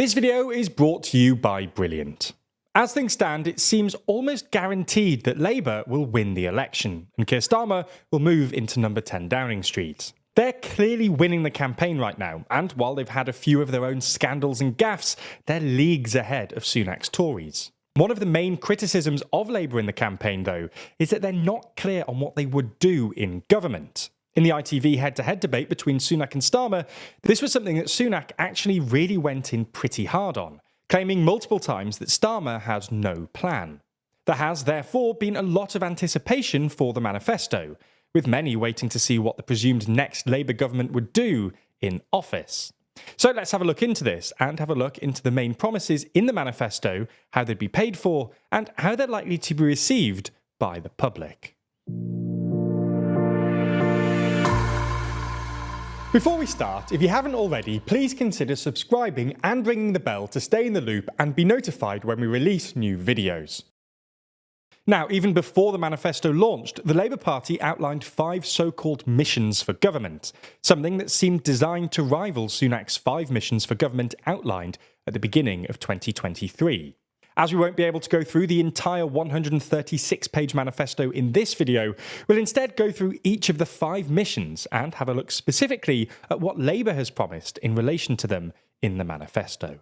This video is brought to you by Brilliant. As things stand, it seems almost guaranteed that Labour will win the election, and Keir Starmer will move into number 10 Downing Street. They're clearly winning the campaign right now, and while they've had a few of their own scandals and gaffes, they're leagues ahead of Sunak's Tories. One of the main criticisms of Labour in the campaign, though, is that they're not clear on what they would do in government. In the ITV head-to-head debate between Sunak and Starmer, this was something that Sunak actually really went in pretty hard on, claiming multiple times that Starmer has no plan. There has, therefore, been a lot of anticipation for the manifesto, with many waiting to see what the presumed next Labour government would do in office. So let's have a look into this, and have a look into the main promises in the manifesto, how they'd be paid for, and how they're likely to be received by the public. Before we start, if you haven't already, please consider subscribing and ringing the bell to stay in the loop and be notified when we release new videos. Now, even before the manifesto launched, the Labour Party outlined 5 so-called missions for government, something that seemed designed to rival Sunak's 5 missions for government outlined at the beginning of 2023. As we won't be able to go through the entire 136-page manifesto in this video, we'll instead go through each of the 5 missions and have a look specifically at what Labour has promised in relation to them in the manifesto.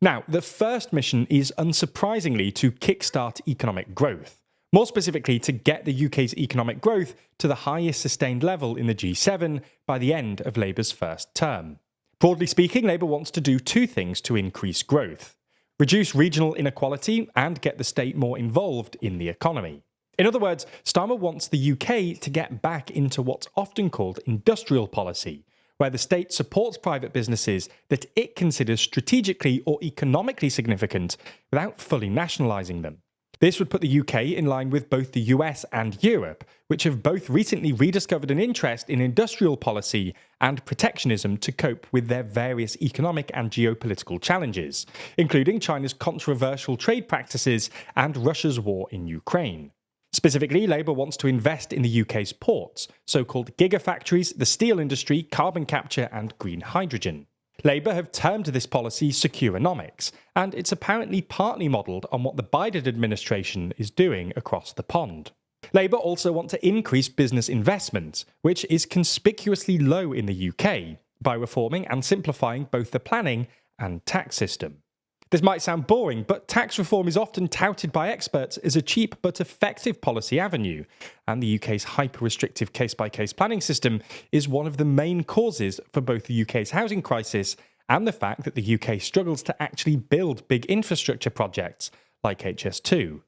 Now, the first mission is unsurprisingly to kickstart economic growth. More specifically, to get the UK's economic growth to the highest sustained level in the G7 by the end of Labour's first term. Broadly speaking, Labour wants to do 2 things to increase growth: reduce regional inequality and get the state more involved in the economy. In other words, Starmer wants the UK to get back into what's often called industrial policy, where the state supports private businesses that it considers strategically or economically significant without fully nationalising them. This would put the UK in line with both the US and Europe, which have both recently rediscovered an interest in industrial policy and protectionism to cope with their various economic and geopolitical challenges, including China's controversial trade practices and Russia's war in Ukraine. Specifically, Labour wants to invest in the UK's ports, so-called gigafactories, the steel industry, carbon capture and green hydrogen. Labour have termed this policy securonomics, and it's apparently partly modelled on what the Biden administration is doing across the pond. Labour also want to increase business investment, which is conspicuously low in the UK, by reforming and simplifying both the planning and tax system. This might sound boring, but tax reform is often touted by experts as a cheap but effective policy avenue, and the UK's hyper-restrictive case-by-case planning system is one of the main causes for both the UK's housing crisis and the fact that the UK struggles to actually build big infrastructure projects like HS2.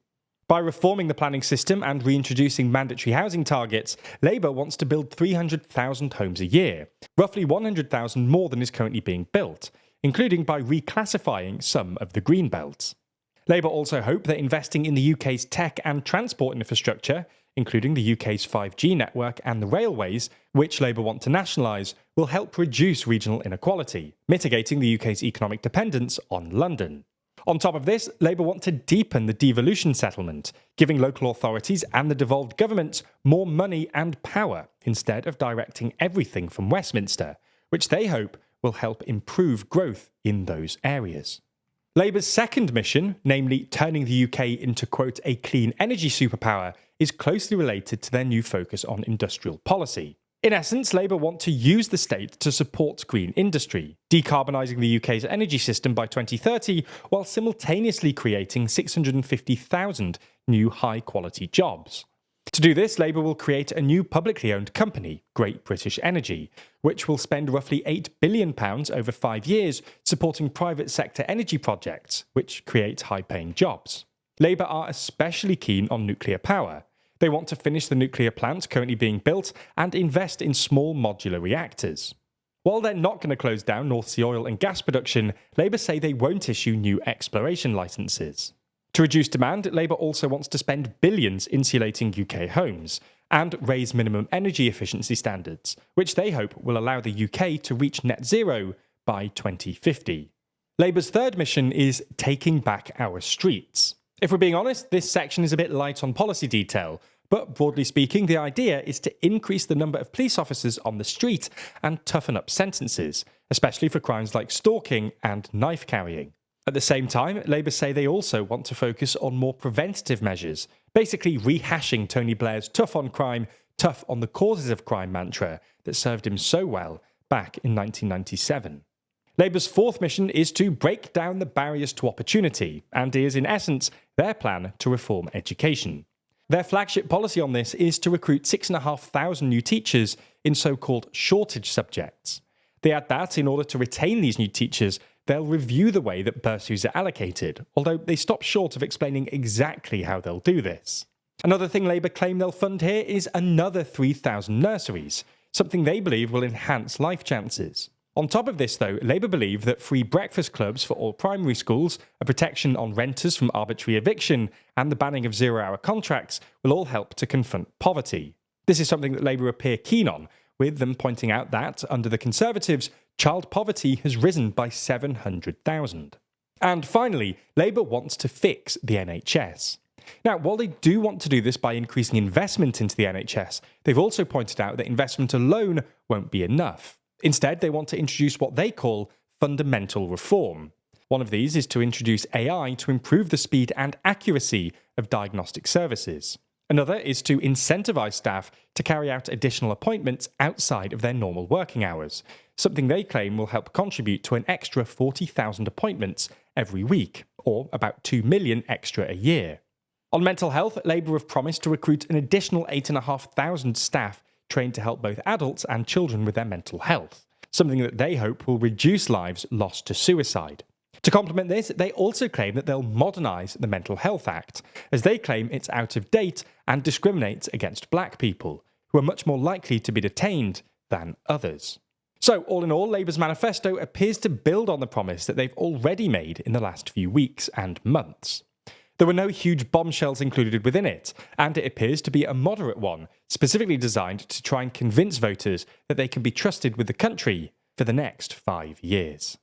By reforming the planning system and reintroducing mandatory housing targets, Labour wants to build 300,000 homes a year, roughly 100,000 more than is currently being built, including by reclassifying some of the green belts. Labour also hope that investing in the UK's tech and transport infrastructure, including the UK's 5G network and the railways, which Labour want to nationalise, will help reduce regional inequality, mitigating the UK's economic dependence on London. On top of this, Labour want to deepen the devolution settlement, giving local authorities and the devolved government more money and power, instead of directing everything from Westminster, which they hope will help improve growth in those areas. Labour's second mission, namely turning the UK into, quote, a clean energy superpower, is closely related to their new focus on industrial policy. In essence, Labour want to use the state to support green industry, decarbonising the UK's energy system by 2030 while simultaneously creating 650,000 new high-quality jobs. To do this, Labour will create a new publicly owned company, Great British Energy, which will spend roughly £8 billion over 5 years supporting private sector energy projects, which create high-paying jobs. Labour are especially keen on nuclear power. They want to finish the nuclear plants currently being built and invest in small modular reactors. While they're not going to close down North Sea oil and gas production, Labour say they won't issue new exploration licences. To reduce demand, Labour also wants to spend billions insulating UK homes and raise minimum energy efficiency standards, which they hope will allow the UK to reach net zero by 2050. Labour's third mission is taking back our streets. If we're being honest, this section is a bit light on policy detail, but broadly speaking, the idea is to increase the number of police officers on the street and toughen up sentences, especially for crimes like stalking and knife carrying. At the same time, Labour say they also want to focus on more preventative measures, basically rehashing Tony Blair's tough on crime, tough on the causes of crime mantra that served him so well back in 1997. Labour's fourth mission is to break down the barriers to opportunity, and is, in essence, their plan to reform education. Their flagship policy on this is to recruit 6,500 new teachers in so-called shortage subjects. They add that in order to retain these new teachers, they'll review the way that bursaries are allocated, although they stop short of explaining exactly how they'll do this. Another thing Labour claim they'll fund here is another 3,000 nurseries, something they believe will enhance life chances. On top of this, though, Labour believe that free breakfast clubs for all primary schools, a protection on renters from arbitrary eviction, and the banning of zero-hour contracts will all help to confront poverty. This is something that Labour appear keen on, with them pointing out that, under the Conservatives, child poverty has risen by 700,000. And finally, Labour wants to fix the NHS. Now, while they do want to do this by increasing investment into the NHS, they've also pointed out that investment alone won't be enough. Instead, they want to introduce what they call fundamental reform. One of these is to introduce AI to improve the speed and accuracy of diagnostic services. Another is to incentivise staff to carry out additional appointments outside of their normal working hours, something they claim will help contribute to an extra 40,000 appointments every week, or about 2 million extra a year. On mental health, Labour have promised to recruit an additional 8,500 staff trained to help both adults and children with their mental health, something that they hope will reduce lives lost to suicide. To complement this, they also claim that they'll modernise the Mental Health Act, as they claim it's out of date and discriminates against black people, who are much more likely to be detained than others. So, all in all, Labour's manifesto appears to build on the promise that they've already made in the last few weeks and months. There were no huge bombshells included within it, and it appears to be a moderate one, specifically designed to try and convince voters that they can be trusted with the country for the next 5 years.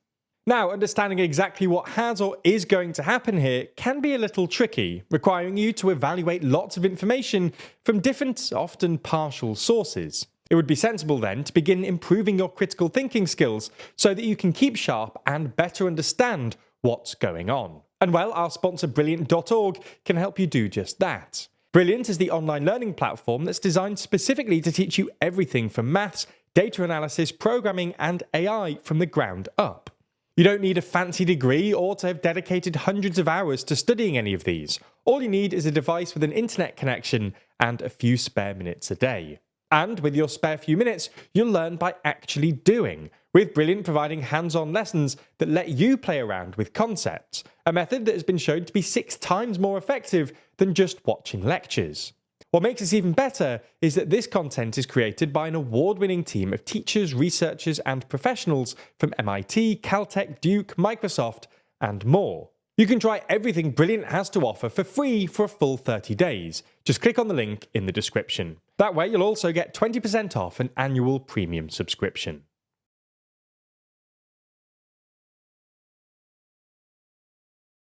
Now, understanding exactly what has or is going to happen here can be a little tricky, requiring you to evaluate lots of information from different, often partial sources. It would be sensible then to begin improving your critical thinking skills so that you can keep sharp and better understand what's going on. And well, our sponsor Brilliant.org can help you do just that. Brilliant is the online learning platform that's designed specifically to teach you everything from maths, data analysis, programming, and AI from the ground up. You don't need a fancy degree or to have dedicated hundreds of hours to studying any of these. All you need is a device with an internet connection and a few spare minutes a day. And with your spare few minutes, you'll learn by actually doing, with Brilliant providing hands-on lessons that let you play around with concepts, a method that has been shown to be 6 times more effective than just watching lectures. What makes this even better is that this content is created by an award-winning team of teachers, researchers, and professionals from MIT, Caltech, Duke, Microsoft, and more. You can try everything Brilliant has to offer for free for a full 30 days. Just click on the link in the description. That way, you'll also get 20% off an annual premium subscription.